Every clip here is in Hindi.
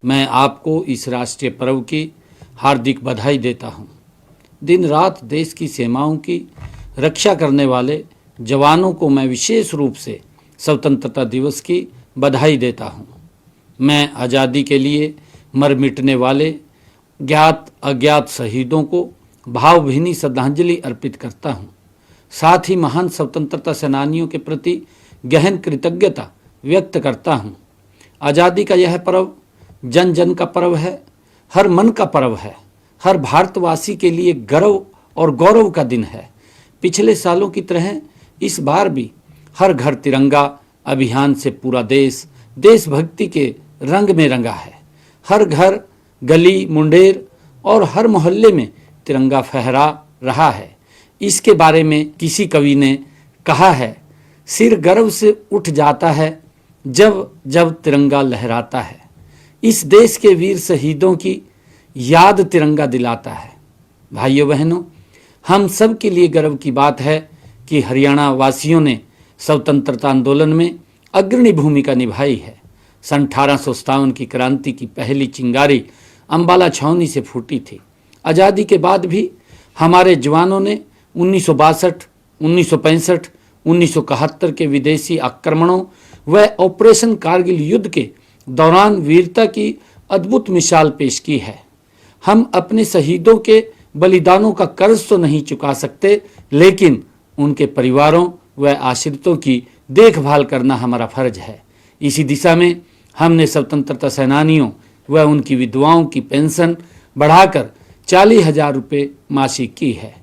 मैं आपको इस राष्ट्रीय पर्व की हार्दिक बधाई देता हूँ। दिन रात देश की सीमाओं की रक्षा करने वाले जवानों को मैं विशेष रूप से स्वतंत्रता दिवस की बधाई देता हूँ। मैं आज़ादी के लिए मर मिटने वाले ज्ञात अज्ञात शहीदों को भावभीनी श्रद्धांजलि अर्पित करता हूँ। साथ ही महान स्वतंत्रता सेनानियों के प्रति गहन कृतज्ञता व्यक्त करता हूँ। आज़ादी का यह पर्व जन जन का पर्व है, हर मन का पर्व है, हर भारतवासी के लिए गर्व और गौरव का दिन है। पिछले सालों की तरह इस बार भी हर घर तिरंगा अभियान से पूरा देश देशभक्ति के रंग में रंगा है। हर घर, गली, मुंडेर और हर मोहल्ले में तिरंगा फहरा रहा है। इसके बारे में किसी कवि ने कहा है, सिर गर्व से उठ जाता है जब जब तिरंगा लहराता है। इस देश के वीर शहीदों की याद तिरंगा दिलाता है। भाइयों बहनों, हम सब के लिए गर्व की बात है कि हरियाणा वासियों ने स्वतंत्रता आंदोलन में अग्रणी भूमिका निभाई है। सन 1857 की क्रांति की पहली चिंगारी अंबाला छावनी से फूटी थी। आज़ादी के बाद भी हमारे जवानों ने 1962, 1965, 1971 के विदेशी आक्रमणों व ऑपरेशन कारगिल युद्ध के दौरान वीरता की अद्भुत मिसाल पेश की है। हम अपने शहीदों के बलिदानों का कर्ज तो नहीं चुका सकते, लेकिन उनके परिवारों व आश्रितों की देखभाल करना हमारा फर्ज है। इसी दिशा में हमने स्वतंत्रता सेनानियों व उनकी विधवाओं की पेंशन बढ़ाकर 40,000 रुपये मासिक की है।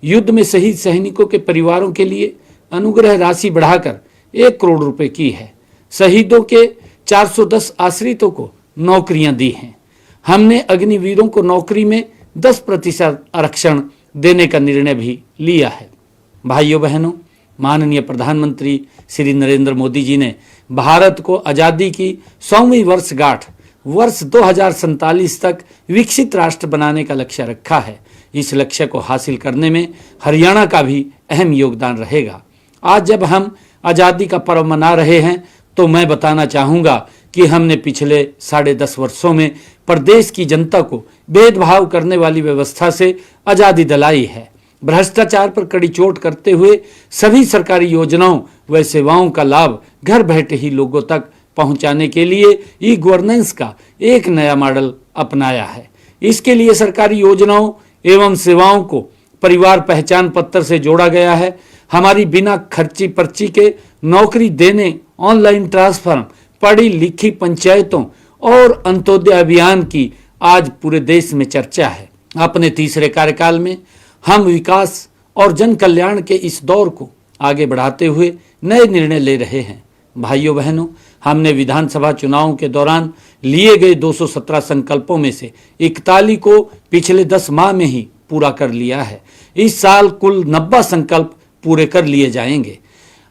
युद्ध में शहीद सैनिकों के परिवारों के लिए अनुग्रह राशि बढ़ाकर 1 करोड़ रुपए की है। शहीदों के 410 आश्रितों को नौकरियां दी हैं। हमने अग्निवीरों को नौकरी में 10% आरक्षण देने का निर्णय भी लिया है। भाइयों बहनों, माननीय प्रधानमंत्री श्री नरेंद्र मोदी जी ने भारत को आज़ादी की 100वीं वर्षगांठ वर्ष 2047 तक विकसित राष्ट्र बनाने का लक्ष्य रखा है। इस लक्ष्य को हासिल करने में हरियाणा का भी अहम योगदान रहेगा। आज जब हम आज़ादी का पर्व मना रहे हैं तो मैं बताना चाहूँगा कि हमने पिछले 10.5 वर्षों में प्रदेश की जनता को भेदभाव करने वाली व्यवस्था से आज़ादी दिलाई है। भ्रष्टाचार पर कड़ी चोट करते हुए सभी सरकारी योजनाओं व सेवाओं का लाभ घर बैठे ही लोगों तक पहुंचाने के लिए ई गवर्नेंस का एक नया मॉडल अपनाया है। इसके लिए सरकारी योजनाओं एवं सेवाओं को परिवार पहचान पत्र से जोड़ा गया है। हमारी बिना खर्ची पर्ची के नौकरी देने, ऑनलाइन ट्रांसफर, पढ़ी लिखी पंचायतों और अंत्योदय अभियान की आज पूरे देश में चर्चा है। अपने तीसरे कार्यकाल में हम विकास और जन कल्याण के इस दौर को आगे बढ़ाते हुए नए निर्णय ले रहे हैं। भाइयों बहनों, हमने विधानसभा चुनावों के दौरान लिए गए 217 संकल्पों में से 41 को पिछले 10 माह में ही पूरा कर लिया है। इस साल कुल 90 संकल्प पूरे कर लिए जाएंगे।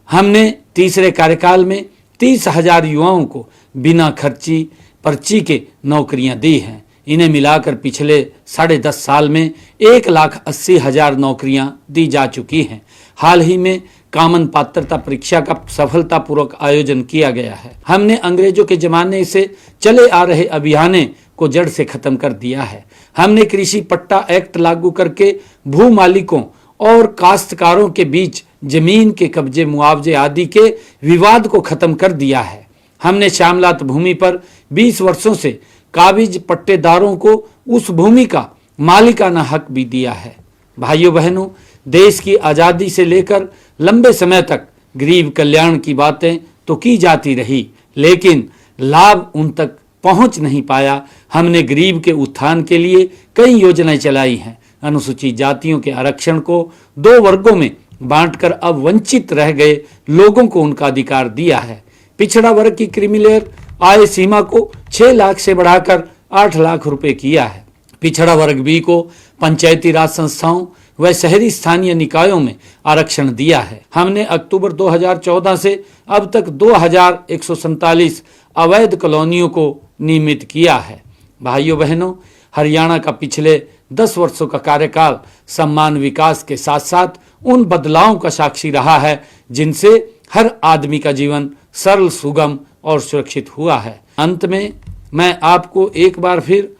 हमने तीसरे कार्यकाल में 30,000 युवाओं को बिना खर्ची पर्ची के नौकरियां दी हैं। इन्हें मिलाकर पिछले 10.5 साल में 1,80,000 नौकरियां दी जा चुकी हैं। हाल ही में कॉमन पात्रता परीक्षा का सफलतापूर्वक आयोजन किया गया है। हमने अंग्रेजों के जमाने से चले आ रहे अभियानों को जड़ से खत्म कर दिया है। हमने कृषि पट्टा एक्ट लागू करके भू मालिकों और काश्तकारों के बीच जमीन के कब्जे, मुआवजे आदि के विवाद को खत्म कर दिया है। हमने श्यामलात भूमि पर 20 वर्षों से काबिज पट्टेदारों को उस भूमि का मालिकाना हक भी दिया है। भाइयों बहनों, देश की आज़ादी से लेकर लंबे समय तक गरीब कल्याण की बातें तो की जाती रही, लेकिन लाभ उन तक पहुंच नहीं पाया। हमने गरीब के उत्थान के लिए कई योजनाएं चलाई हैं। अनुसूचित जातियों के आरक्षण को 2 वर्गों में बांटकर अब वंचित रह गए लोगों को उनका अधिकार दिया है। पिछड़ा वर्ग की क्रीमीलेयर आय सीमा को 6 लाख से बढ़ाकर 8 लाख रुपए किया है। पिछड़ा वर्ग बी को पंचायती राज संस्थाओं व शहरी स्थानीय निकायों में आरक्षण दिया है। हमने अक्टूबर 2014 से अब तक 2147 अवैध कॉलोनियों को नियमित किया है। भाइयों बहनों, हरियाणा का पिछले 10 वर्षों का कार्यकाल सम्मान विकास के साथ साथ उन बदलावों का साक्षी रहा है जिनसे हर आदमी का जीवन सरल, सुगम और सुरक्षित हुआ है। अंत में मैं आपको एक बार फिर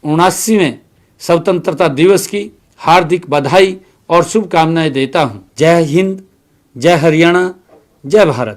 79वें स्वतंत्रता दिवस की हार्दिक बधाई और शुभकामनाएं देता हूं। जय हिंद, जय हरियाणा, जय भारत।